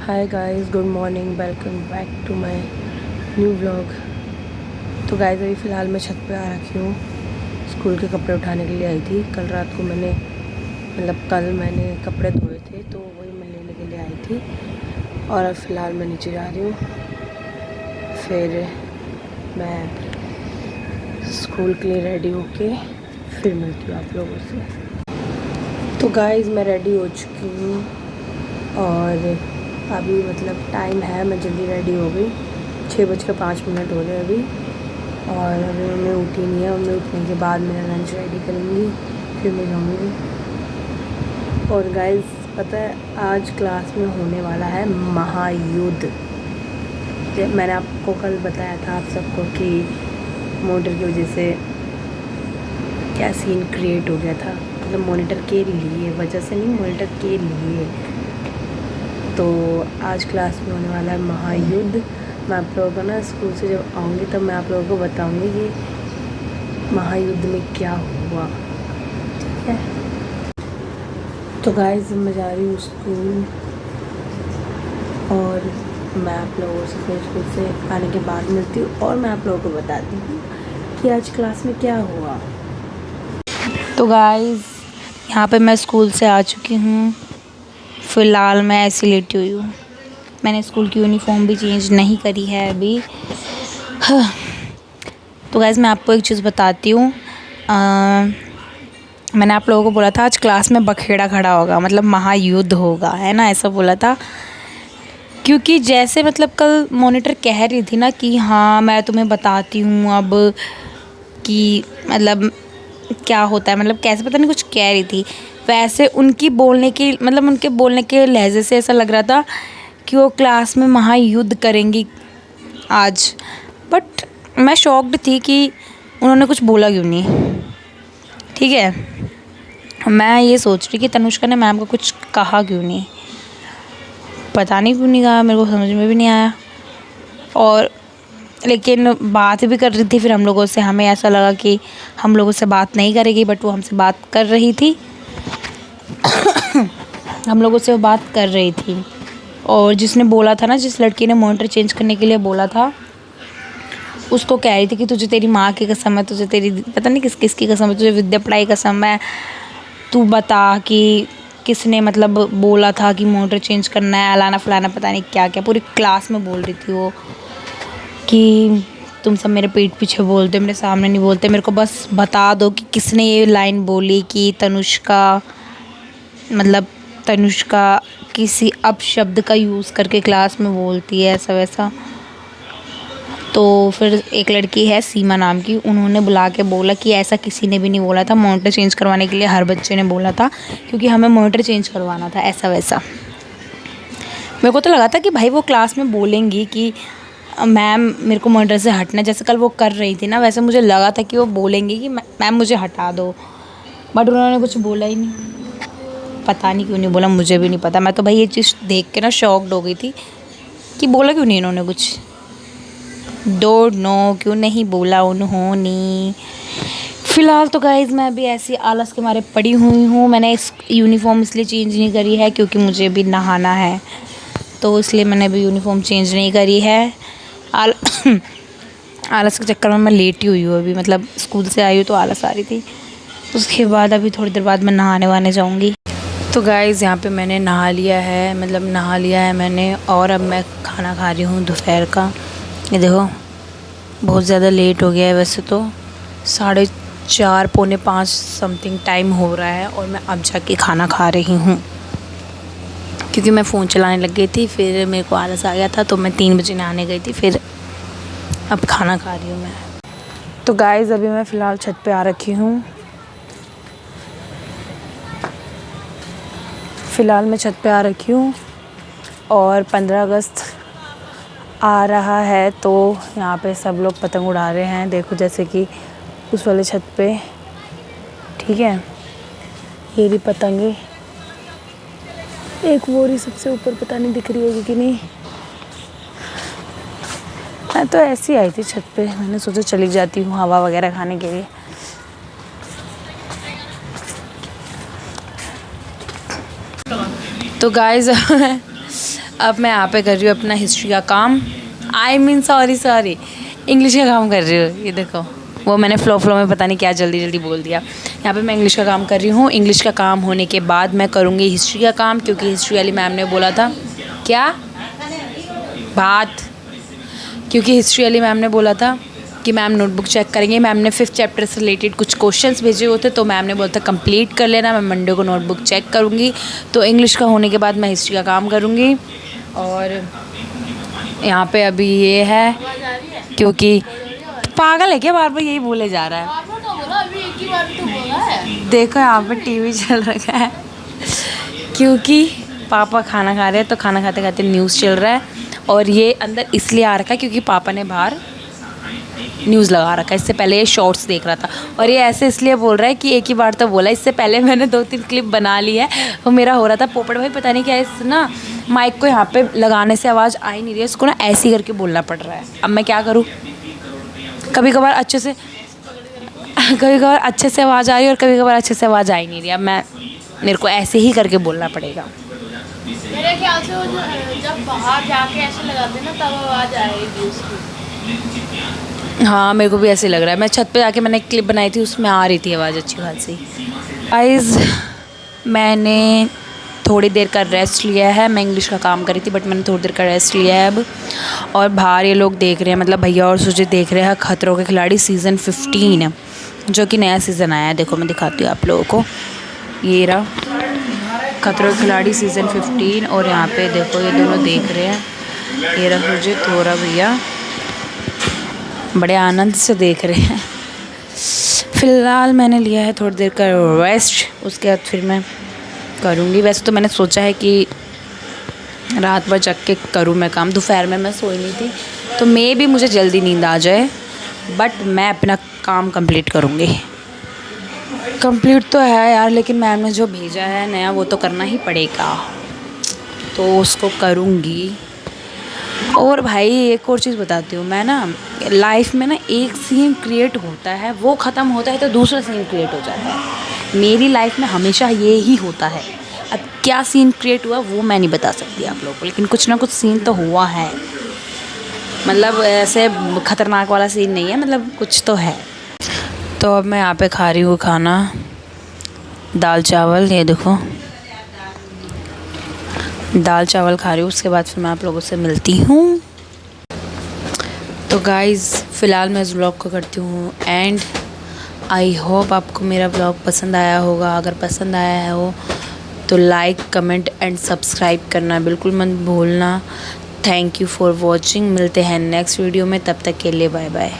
Hi guys, good morning, welcome back to my new vlog. तो guys अभी फ़िलहाल मैं छत पे आ रखी हूँ। स्कूल के कपड़े उठाने के लिए आई थी। कल रात को कल मैंने कपड़े धोए थे तो वही मैं लेने के लिए आई थी। और अब फ़िलहाल मैं नीचे जा रही हूँ। फिर मैं स्कूल के लिए रेडी होके फिर मिलती हूँ आप लोगों से। तो गाइस मैं रेडी हो चुकी हूँ और अभी टाइम है, मैं जल्दी रेडी हो गई। 6:05 हो रहे अभी। और अभी मम्मी उठी नहीं है। मम्मी उठने के बाद मेरा लंच रेडी करेंगी, फिर मैं जाऊँगी। और गाइस पता है आज क्लास में होने वाला है महायुद्ध। मैंने आपको कल बताया था आप सबको कि मोटर की वजह से क्या सीन क्रिएट हो गया था। मॉनिटर के लिए वजह से नहीं, मॉनिटर के लिए। तो आज क्लास में होने वाला है महायुद्ध। मैं आप लोगों को ना स्कूल से जब आऊँगी तब मैं आप लोगों को बताऊँगी कि महायुद्ध में क्या हुआ, ठीक है। तो गाइस मैं जा रही हूँ स्कूल और मैं आप लोगों से फिर स्कूल से आने के बाद मिलती हूँ और मैं आप लोगों को बताती हूँ कि आज क्लास में क्या हुआ। तो गाइस यहाँ पे मैं स्कूल से आ चुकी हूँ। फ़िलहाल मैं ऐसी लेटी हुई हूँ। मैंने स्कूल की यूनिफॉर्म भी चेंज नहीं करी है अभी। तो गाइस मैं आपको एक चीज़ बताती हूँ। मैंने आप लोगों को बोला था आज क्लास में बखेड़ा खड़ा होगा, महायुद्ध होगा, है ना, ऐसा बोला था। क्योंकि जैसे कल मॉनिटर कह रही थी ना कि हाँ मैं तुम्हें बताती हूँ अब कि क्या होता है, कैसे पता नहीं कुछ कह रही थी। वैसे उनके बोलने के लहजे से ऐसा लग रहा था कि वो क्लास में महायुद्ध करेंगी आज। बट मैं शॉक्ड थी कि उन्होंने कुछ बोला क्यों नहीं, ठीक है। मैं ये सोच रही कि तनुष्का ने मैम को कुछ कहा क्यों नहीं, पता नहीं क्यों नहीं कहा, मेरे को समझ में भी नहीं आया। और लेकिन बात भी कर रही थी फिर हम लोगों से, हमें ऐसा लगा कि हम लोगों से बात नहीं करेगी, बट वो हमसे बात कर रही थी। हम लोगों से वो बात कर रही थी। और जिसने बोला था ना, जिस लड़की ने मॉनिटर चेंज करने के लिए बोला था, उसको कह रही थी कि तुझे तेरी माँ की कसम है, तुझे तेरी पता नहीं किस किस की कसम है, तुझे विद्या पढ़ाई कसम है, तू बता कि किसने बोला था कि मॉनिटर चेंज करना है, अलाना फलाना पता नहीं क्या क्या। पूरी क्लास में बोल रही थी वो कि तुम सब मेरे पीठ पीछे बोलते, मेरे सामने नहीं बोलते, मेरे को बस बता दो कि किसने ये लाइन बोली कि तनुष्का किसी अपशब्द का यूज़ करके क्लास में बोलती है, ऐसा वैसा। तो फिर एक लड़की है सीमा नाम की, उन्होंने बुला के बोला कि ऐसा किसी ने भी नहीं बोला था, मॉनिटर चेंज करवाने के लिए हर बच्चे ने बोला था क्योंकि हमें मॉनिटर चेंज करवाना था, ऐसा वैसा। मेरे को तो लगा था कि भाई वो क्लास में बोलेंगी कि मैम मेरे को मॉनिटर से हटना, जैसे कल वो कर रही थी ना, वैसे मुझे लगा था कि वो बोलेंगी कि मैम मुझे हटा दो। बट उन्होंने कुछ बोला ही नहीं, पता नहीं क्यों नहीं बोला, मुझे भी नहीं पता। मैं तो भाई ये चीज़ देख के ना शॉक्ड हो गई थी कि बोला क्यों नहीं इन्होंने कुछ, डोंट नो क्यों नहीं बोला उन्होंने। फ़िलहाल तो गाइज़ मैं अभी ऐसी आलस के मारे पड़ी हुई हूँ। मैंने इस यूनिफॉर्म इसलिए चेंज नहीं करी है क्योंकि मुझे भी नहाना है, तो इसलिए मैंने अभी यूनिफॉर्म चेंज नहीं करी है। आलस के चक्कर में मैं लेटी हुई हूँ अभी, स्कूल से आई हूँ तो आलस आ रही थी। उसके बाद अभी थोड़ी देर बाद मैं नहाने वाने जाऊँगी। तो गाइज़ यहाँ पे मैंने नहा लिया है मैंने, और अब मैं खाना खा रही हूँ दोपहर का। ये देखो बहुत ज़्यादा लेट हो गया है, वैसे तो 4:30 पौने 5 समथिंग टाइम हो रहा है और मैं अब जाके खाना खा रही हूँ क्योंकि मैं फ़ोन चलाने लग गई थी, फिर मेरे को आलस आ गया था तो मैं 3 बजे नहाने गई थी, फिर अब खाना खा रही हूँ मैं। तो गाइज़ अभी मैं फ़िलहाल छत पे आ रखी हूँ। और 15 अगस्त आ रहा है तो यहाँ पे सब लोग पतंग उड़ा रहे हैं, देखो जैसे कि उस वाले छत पे, ठीक है। ये भी पतंगे, एक वो रही सबसे ऊपर, पता नहीं दिख रही होगी कि नहीं। मैं तो ऐसे ही आई थी छत पे, मैंने सोचा चली जाती हूँ हवा वगैरह खाने के लिए। तो गाइस अब मैं यहाँ पे कर रही हूँ अपना हिस्ट्री का काम। सॉरी इंग्लिश का काम कर रही हूँ। ये देखो, वो मैंने फ्लो में पता नहीं क्या जल्दी जल्दी बोल दिया। यहाँ पे मैं इंग्लिश का काम कर रही हूँ। इंग्लिश का काम होने के बाद मैं करूँगी हिस्ट्री का काम, क्योंकि हिस्ट्री वाली मैम ने बोला था क्योंकि हिस्ट्री वाली मैम ने बोला था कि मैम नोटबुक चेक करेंगे। मैम ने 5th चैप्टर से रिलेटेड कुछ क्वेश्चंस भेजे होते, तो मैम ने बोला था कंप्लीट कर लेना, मैं मंडे को नोटबुक चेक करूँगी। तो इंग्लिश का होने के बाद मैं हिस्ट्री का काम करूँगी। और यहाँ पे अभी ये है, क्योंकि पागल है क्या, बार बार यही बोले जा रहा है। देखो यहाँ पे टीवी चल रखा है, क्योंकि पापा खाना खा रहे हैं, तो खाना खाते खाते न्यूज़ चल रहा है। और ये अंदर इसलिए आ रखा है क्योंकि पापा ने बाहर न्यूज़ लगा रखा है। इससे पहले ये शॉर्ट्स देख रहा था, और ये ऐसे इसलिए बोल रहा है कि एक ही बार तो बोला। इससे पहले मैंने 2-3 क्लिप बना ली है। वो मेरा हो रहा था पोपट भाई, पता नहीं क्या इस ना माइक को यहाँ पे लगाने से आवाज़ आ ही नहीं रही है, इसको ना ऐसे ही करके बोलना पड़ रहा है। अब मैं क्या करूँ, कभी कभार अच्छे से आवाज़ आ रही है और कभी कभार अच्छे से आवाज़ आ ही नहीं रही। अब मेरे को ऐसे ही करके बोलना पड़ेगा। मेरे ख्याल से वो जब बाहर जाके ऐसे लगाते ना तब आवाज़ आएगी उसकी। हाँ, मेरे को भी ऐसे लग रहा है। मैं छत पे जाके मैंने एक क्लिप बनाई थी, उसमें आ रही थी आवाज़ अच्छी खासी। गाइस, मैंने थोड़ी देर का रेस्ट लिया है। मैं इंग्लिश का काम करी थी, बट मैंने थोड़ी देर का रेस्ट लिया है अब। और बाहर ये लोग देख रहे हैं, मतलब भैया और सुजीत देख रहे हैं खतरों के खिलाड़ी सीज़न 15, जो कि नया सीज़न आया है। देखो मैं दिखाती हूँ आप लोगों को, ये रहा खतरों के खिलाड़ी सीज़न 15। और यहाँ पे देखो ये दोनों देख रहे हैं, ये रहा सुजीत, हो रहा भैया, बड़े आनंद से देख रहे हैं। फ़िलहाल मैंने लिया है थोड़ी देर का रेस्ट, उसके बाद फिर मैं करूँगी। वैसे तो मैंने सोचा है कि रात भर जग के करूँ मैं काम। दोपहर में मैं सोई नहीं थी, तो मे भी मुझे जल्दी नींद आ जाए, बट मैं अपना काम कंप्लीट करूँगी। कंप्लीट तो है यार, लेकिन मैम ने जो भेजा है नया वो तो करना ही पड़ेगा, तो उसको करूँगी। और भाई एक और चीज़ बताती हूँ, मैं ना लाइफ में ना एक सीन क्रिएट होता है, वो ख़त्म होता है तो दूसरा सीन क्रिएट हो जाता है। मेरी लाइफ में हमेशा ये ही होता है। अब क्या सीन क्रिएट हुआ वो मैं नहीं बता सकती आप लोगों को, लेकिन कुछ ना कुछ सीन तो हुआ है। मतलब ऐसे ख़तरनाक वाला सीन नहीं है, मतलब कुछ तो है। तो अब मैं यहाँ पे खा रही हूँ खाना, दाल चावल, ये देखो दाल चावल खा रही हूँ। उसके बाद फिर मैं आप लोगों से मिलती हूँ। तो गाइज़, फ़िलहाल मैं इस व्लॉग को करती हूँ एंड आई होप आपको मेरा व्लॉग पसंद आया होगा। अगर पसंद आया हो तो लाइक, कमेंट एंड सब्सक्राइब करना बिल्कुल मत भूलना। Thank you for watching. मिलते हैं नेक्स्ट वीडियो में, तब तक के लिए बाय बाय।